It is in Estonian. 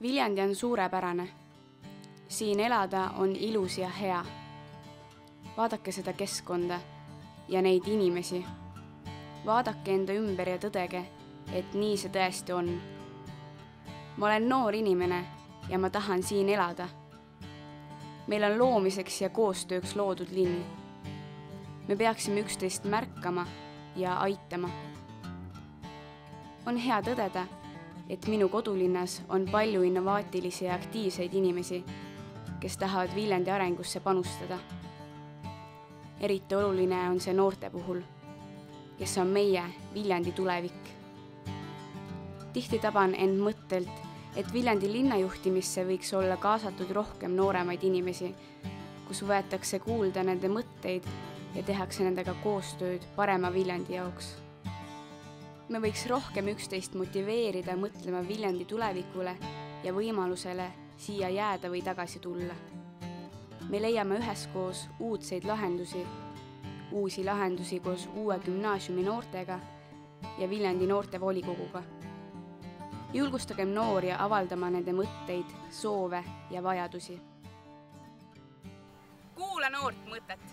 Viljandi on suurepärane. Siin elada on ilus ja hea. Vaadake seda keskkonda ja neid inimesi. Vaadake enda ümber ja tõdege, et nii see tõesti on. Ma olen noor inimene ja ma tahan siin elada. Meil on loomiseks ja koostööks loodud linn. Me peaksime üksteist märkama ja aitama. On hea tõdeda, et minu kodulinnas on palju innovaatilisi ja aktiivseid inimesi, kes tahavad Viljandi arengusse panustada. Eriti oluline on see noorte puhul, kes on meie Viljandi tulevik. Tihti taban end mõttelt, et Viljandi linnajuhtimisse võiks olla kaasatud rohkem nooremaid inimesi, kus võetakse kuulda nende mõtteid ja tehakse nendega koostööd parema Viljandi jaoks. Me võiks rohkem üksteist motiveerida mõtlema Viljandi tulevikule ja võimalusele siia jääda või tagasi tulla. Me leiame üheskoos uudseid lahendusi, uusi lahendusi koos uue gümnaasiumi noortega ja Viljandi noortevolikoguga. Julgustagem noori avaldama nende mõtteid, soove ja vajadusi. Kuula noort mõtet!